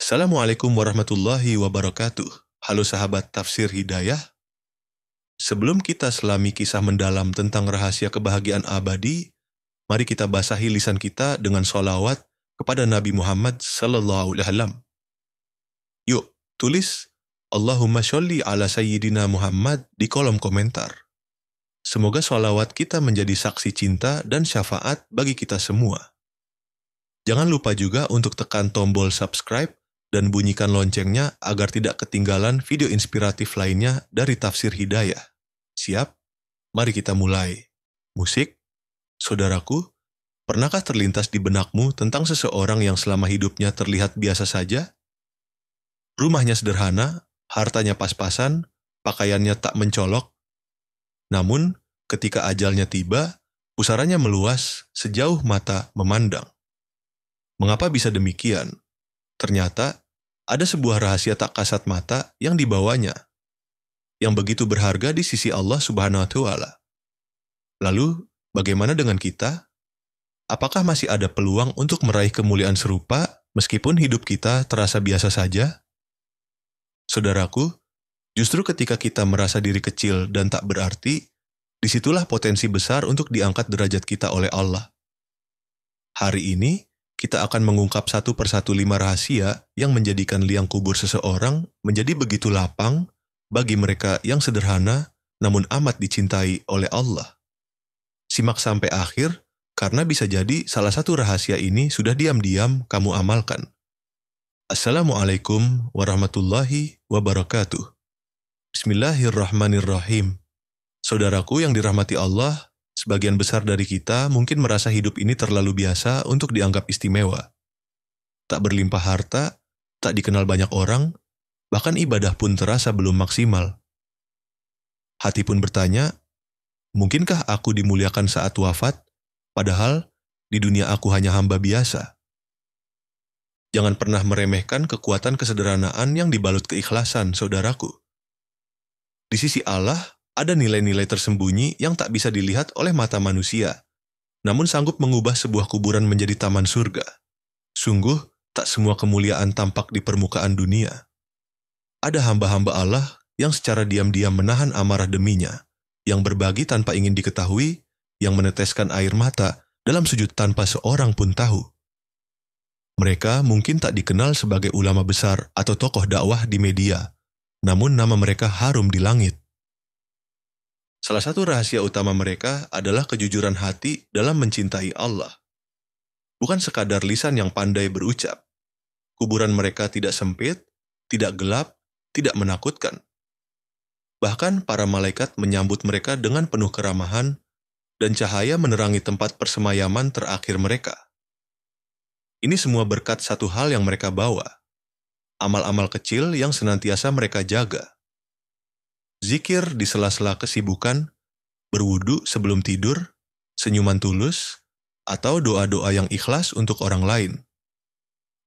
Assalamualaikum warahmatullahi wabarakatuh. Halo sahabat Tafsir Hidayah. Sebelum kita selami kisah mendalam tentang rahasia kebahagiaan abadi, mari kita basahi lisan kita dengan sholawat kepada Nabi Muhammad sallallahu alaihi wasallam. Yuk, tulis Allahumma sholli ala Sayyidina Muhammad di kolom komentar. Semoga sholawat kita menjadi saksi cinta dan syafaat bagi kita semua. Jangan lupa juga untuk tekan tombol subscribe dan bunyikan loncengnya agar tidak ketinggalan video inspiratif lainnya dari Tafsir Hidayah. Siap? Mari kita mulai. Musik? Saudaraku, pernahkah terlintas di benakmu tentang seseorang yang selama hidupnya terlihat biasa saja? Rumahnya sederhana, hartanya pas-pasan, pakaiannya tak mencolok. Namun, ketika ajalnya tiba, pusarannya meluas sejauh mata memandang. Mengapa bisa demikian? Ternyata, ada sebuah rahasia tak kasat mata yang dibawanya, yang begitu berharga di sisi Allah Subhanahu wa Ta'ala. Lalu, bagaimana dengan kita? Apakah masih ada peluang untuk meraih kemuliaan serupa meskipun hidup kita terasa biasa saja? Saudaraku, justru ketika kita merasa diri kecil dan tak berarti, disitulah potensi besar untuk diangkat derajat kita oleh Allah. Hari ini, kita akan mengungkap satu persatu 5 rahasia yang menjadikan liang kubur seseorang menjadi begitu lapang bagi mereka yang sederhana namun amat dicintai oleh Allah. Simak sampai akhir, karena bisa jadi salah satu rahasia ini sudah diam-diam kamu amalkan. Assalamualaikum warahmatullahi wabarakatuh. Bismillahirrahmanirrahim. Saudaraku yang dirahmati Allah, sebagian besar dari kita mungkin merasa hidup ini terlalu biasa untuk dianggap istimewa. Tak berlimpah harta, tak dikenal banyak orang, bahkan ibadah pun terasa belum maksimal. Hati pun bertanya, mungkinkah aku dimuliakan saat wafat, padahal di dunia aku hanya hamba biasa? Jangan pernah meremehkan kekuatan kesederhanaan yang dibalut keikhlasan, saudaraku. Di sisi Allah, ada nilai-nilai tersembunyi yang tak bisa dilihat oleh mata manusia, namun sanggup mengubah sebuah kuburan menjadi taman surga. Sungguh, tak semua kemuliaan tampak di permukaan dunia. Ada hamba-hamba Allah yang secara diam-diam menahan amarah deminya, yang berbagi tanpa ingin diketahui, yang meneteskan air mata dalam sujud tanpa seorang pun tahu. Mereka mungkin tak dikenal sebagai ulama besar atau tokoh dakwah di media, namun nama mereka harum di langit. Salah satu rahasia utama mereka adalah kejujuran hati dalam mencintai Allah. Bukan sekadar lisan yang pandai berucap. Kuburan mereka tidak sempit, tidak gelap, tidak menakutkan. Bahkan para malaikat menyambut mereka dengan penuh keramahan dan cahaya menerangi tempat persemayaman terakhir mereka. Ini semua berkat satu hal yang mereka bawa. Amal-amal kecil yang senantiasa mereka jaga. Zikir di sela-sela kesibukan, berwudu sebelum tidur, senyuman tulus, atau doa-doa yang ikhlas untuk orang lain.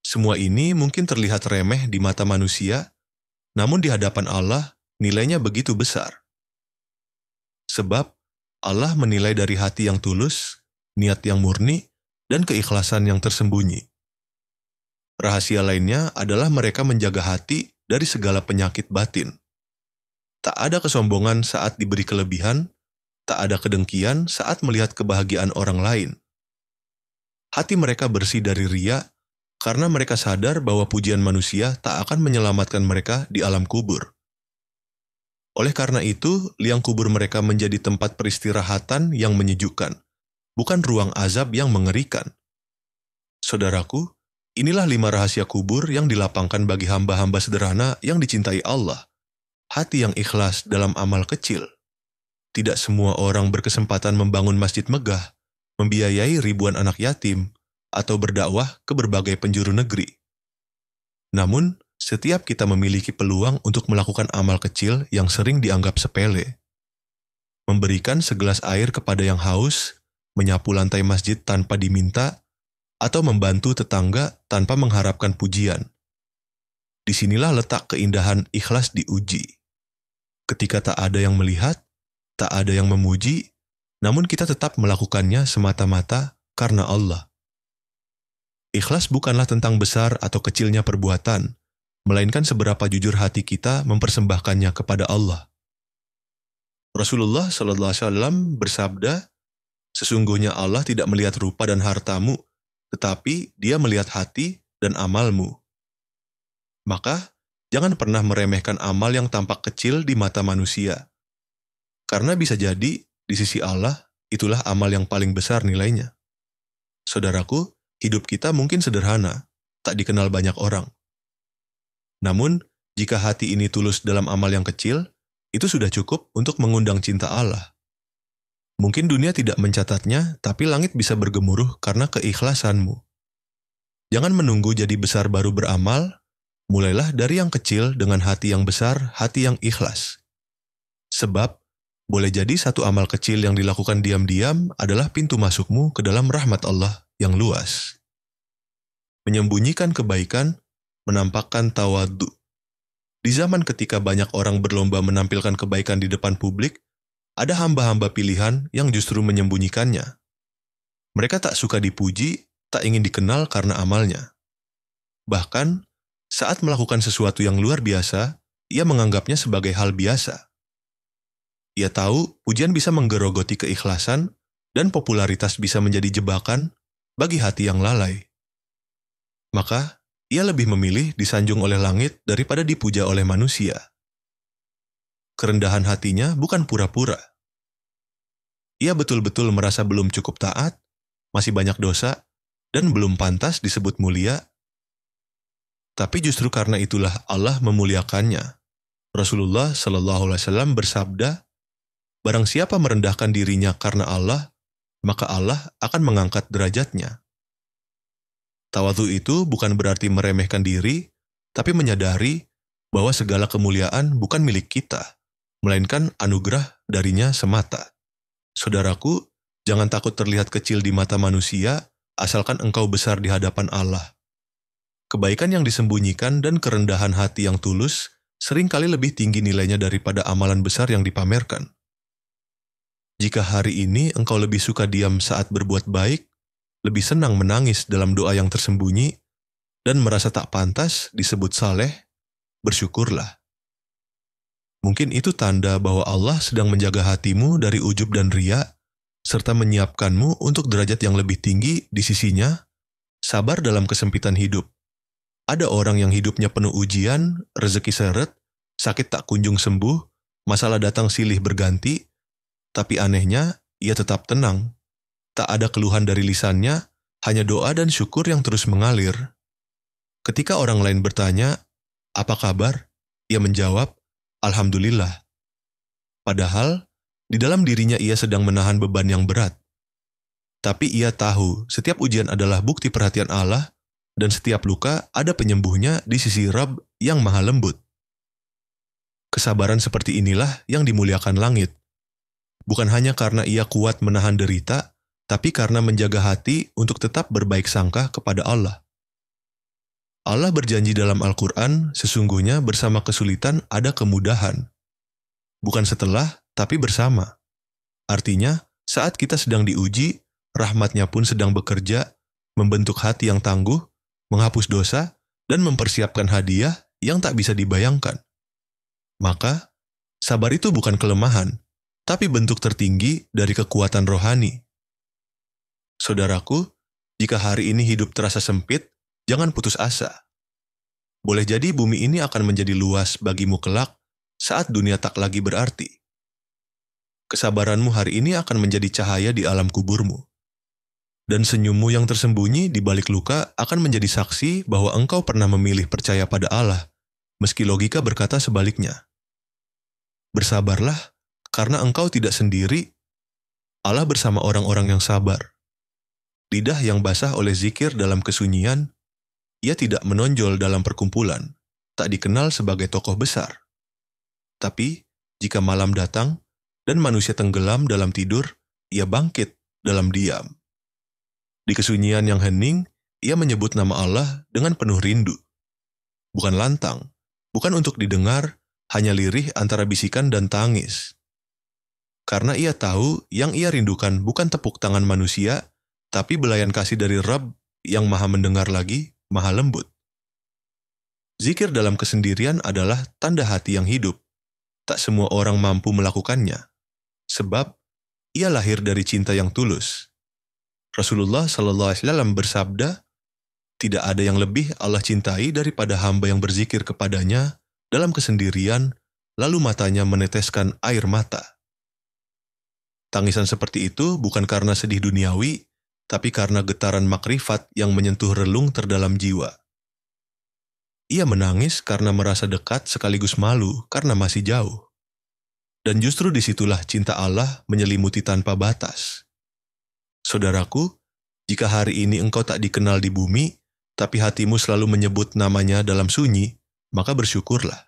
Semua ini mungkin terlihat remeh di mata manusia, namun di hadapan Allah nilainya begitu besar. Sebab Allah menilai dari hati yang tulus, niat yang murni, dan keikhlasan yang tersembunyi. Rahasia lainnya adalah mereka menjaga hati dari segala penyakit batin. Tak ada kesombongan saat diberi kelebihan, tak ada kedengkian saat melihat kebahagiaan orang lain. Hati mereka bersih dari riya, karena mereka sadar bahwa pujian manusia tak akan menyelamatkan mereka di alam kubur. Oleh karena itu, liang kubur mereka menjadi tempat peristirahatan yang menyejukkan, bukan ruang azab yang mengerikan. Saudaraku, inilah 5 rahasia kubur yang dilapangkan bagi hamba-hamba sederhana yang dicintai Allah. Hati yang ikhlas dalam amal kecil. Tidak semua orang berkesempatan membangun masjid megah, membiayai ribuan anak yatim, atau berdakwah ke berbagai penjuru negeri. Namun, setiap kita memiliki peluang untuk melakukan amal kecil yang sering dianggap sepele. Memberikan segelas air kepada yang haus, menyapu lantai masjid tanpa diminta, atau membantu tetangga tanpa mengharapkan pujian. Disinilah letak keindahan ikhlas diuji. Ketika tak ada yang melihat, tak ada yang memuji, namun kita tetap melakukannya semata-mata karena Allah. Ikhlas bukanlah tentang besar atau kecilnya perbuatan, melainkan seberapa jujur hati kita mempersembahkannya kepada Allah. Rasulullah SAW bersabda, "Sesungguhnya Allah tidak melihat rupa dan hartamu, tetapi Dia melihat hati dan amalmu." Maka, jangan pernah meremehkan amal yang tampak kecil di mata manusia. Karena bisa jadi, di sisi Allah, itulah amal yang paling besar nilainya. Saudaraku, hidup kita mungkin sederhana, tak dikenal banyak orang. Namun, jika hati ini tulus dalam amal yang kecil, itu sudah cukup untuk mengundang cinta Allah. Mungkin dunia tidak mencatatnya, tapi langit bisa bergemuruh karena keikhlasanmu. Jangan menunggu jadi besar baru beramal, mulailah dari yang kecil dengan hati yang besar, hati yang ikhlas. Sebab, boleh jadi satu amal kecil yang dilakukan diam-diam adalah pintu masukmu ke dalam rahmat Allah yang luas. Menyembunyikan kebaikan, menampakkan tawadhu. Di zaman ketika banyak orang berlomba menampilkan kebaikan di depan publik, ada hamba-hamba pilihan yang justru menyembunyikannya. Mereka tak suka dipuji, tak ingin dikenal karena amalnya. Bahkan, saat melakukan sesuatu yang luar biasa, ia menganggapnya sebagai hal biasa. Ia tahu pujian bisa menggerogoti keikhlasan dan popularitas bisa menjadi jebakan bagi hati yang lalai. Maka, ia lebih memilih disanjung oleh langit daripada dipuja oleh manusia. Kerendahan hatinya bukan pura-pura. Ia betul-betul merasa belum cukup taat, masih banyak dosa, dan belum pantas disebut mulia. Tapi justru karena itulah Allah memuliakannya. Rasulullah SAW bersabda, "Barang siapa merendahkan dirinya karena Allah, maka Allah akan mengangkat derajatnya." Tawadhu itu bukan berarti meremehkan diri, tapi menyadari bahwa segala kemuliaan bukan milik kita, melainkan anugerah darinya semata. Saudaraku, jangan takut terlihat kecil di mata manusia, asalkan engkau besar di hadapan Allah. Kebaikan yang disembunyikan dan kerendahan hati yang tulus seringkali lebih tinggi nilainya daripada amalan besar yang dipamerkan. Jika hari ini engkau lebih suka diam saat berbuat baik, lebih senang menangis dalam doa yang tersembunyi, dan merasa tak pantas disebut saleh, bersyukurlah. Mungkin itu tanda bahwa Allah sedang menjaga hatimu dari ujub dan riya, serta menyiapkanmu untuk derajat yang lebih tinggi di sisinya. Sabar dalam kesempitan hidup. Ada orang yang hidupnya penuh ujian, rezeki seret, sakit tak kunjung sembuh, masalah datang silih berganti, tapi anehnya, ia tetap tenang. Tak ada keluhan dari lisannya, hanya doa dan syukur yang terus mengalir. Ketika orang lain bertanya, "Apa kabar?" Ia menjawab, "Alhamdulillah." Padahal, di dalam dirinya ia sedang menahan beban yang berat. Tapi ia tahu, setiap ujian adalah bukti perhatian Allah, dan setiap luka ada penyembuhnya di sisi Rabb yang maha lembut. Kesabaran seperti inilah yang dimuliakan langit. Bukan hanya karena ia kuat menahan derita, tapi karena menjaga hati untuk tetap berbaik sangka kepada Allah. Allah berjanji dalam Al-Quran, sesungguhnya bersama kesulitan ada kemudahan. Bukan setelah, tapi bersama. Artinya, saat kita sedang diuji, rahmatnya pun sedang bekerja, membentuk hati yang tangguh, menghapus dosa, dan mempersiapkan hadiah yang tak bisa dibayangkan. Maka, sabar itu bukan kelemahan, tapi bentuk tertinggi dari kekuatan rohani. Saudaraku, jika hari ini hidup terasa sempit, jangan putus asa. Boleh jadi bumi ini akan menjadi luas bagimu kelak saat dunia tak lagi berarti. Kesabaranmu hari ini akan menjadi cahaya di alam kuburmu. Dan senyummu yang tersembunyi di balik luka akan menjadi saksi bahwa engkau pernah memilih percaya pada Allah, meski logika berkata sebaliknya. Bersabarlah, karena engkau tidak sendiri. Allah bersama orang-orang yang sabar. Lidah yang basah oleh zikir dalam kesunyian, ia tidak menonjol dalam perkumpulan, tak dikenal sebagai tokoh besar. Tapi, jika malam datang dan manusia tenggelam dalam tidur, ia bangkit dalam diam. Di kesunyian yang hening, ia menyebut nama Allah dengan penuh rindu. Bukan lantang, bukan untuk didengar, hanya lirih antara bisikan dan tangis. Karena ia tahu yang ia rindukan bukan tepuk tangan manusia, tapi belayan kasih dari Rabb yang maha mendengar lagi, maha lembut. Zikir dalam kesendirian adalah tanda hati yang hidup. Tak semua orang mampu melakukannya, sebab ia lahir dari cinta yang tulus. Rasulullah SAW bersabda, tidak ada yang lebih Allah cintai daripada hamba yang berzikir kepadanya dalam kesendirian, lalu matanya meneteskan air mata. Tangisan seperti itu bukan karena sedih duniawi, tapi karena getaran makrifat yang menyentuh relung terdalam jiwa. Ia menangis karena merasa dekat sekaligus malu karena masih jauh. Dan justru disitulah cinta Allah menyelimuti tanpa batas. Saudaraku, jika hari ini engkau tak dikenal di bumi, tapi hatimu selalu menyebut namanya dalam sunyi, maka bersyukurlah.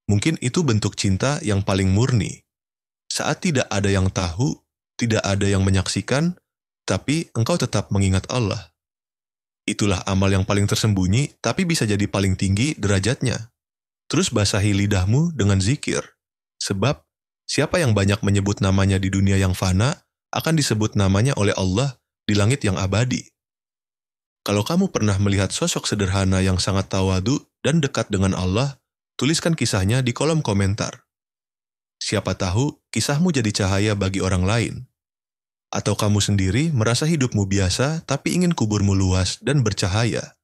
Mungkin itu bentuk cinta yang paling murni. Saat tidak ada yang tahu, tidak ada yang menyaksikan, tapi engkau tetap mengingat Allah. Itulah amal yang paling tersembunyi, tapi bisa jadi paling tinggi derajatnya. Terus basahi lidahmu dengan zikir. Sebab, siapa yang banyak menyebut namanya di dunia yang fana, akan disebut namanya oleh Allah di langit yang abadi. Kalau kamu pernah melihat sosok sederhana yang sangat tawadu dan dekat dengan Allah, tuliskan kisahnya di kolom komentar. Siapa tahu, kisahmu jadi cahaya bagi orang lain. Atau kamu sendiri merasa hidupmu biasa tapi ingin kuburmu luas dan bercahaya.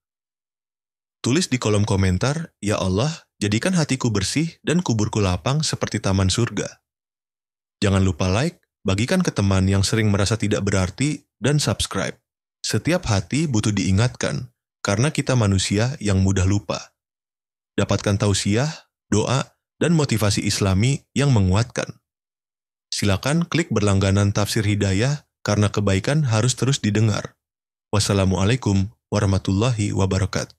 Tulis di kolom komentar, ya Allah, jadikan hatiku bersih dan kuburku lapang seperti taman surga. Jangan lupa like, bagikan ke teman yang sering merasa tidak berarti, dan subscribe. Setiap hati butuh diingatkan, karena kita manusia yang mudah lupa. Dapatkan tausiah, doa, dan motivasi Islami yang menguatkan. Silakan klik berlangganan Tafsir Hidayah karena kebaikan harus terus didengar. Wassalamualaikum warahmatullahi wabarakatuh.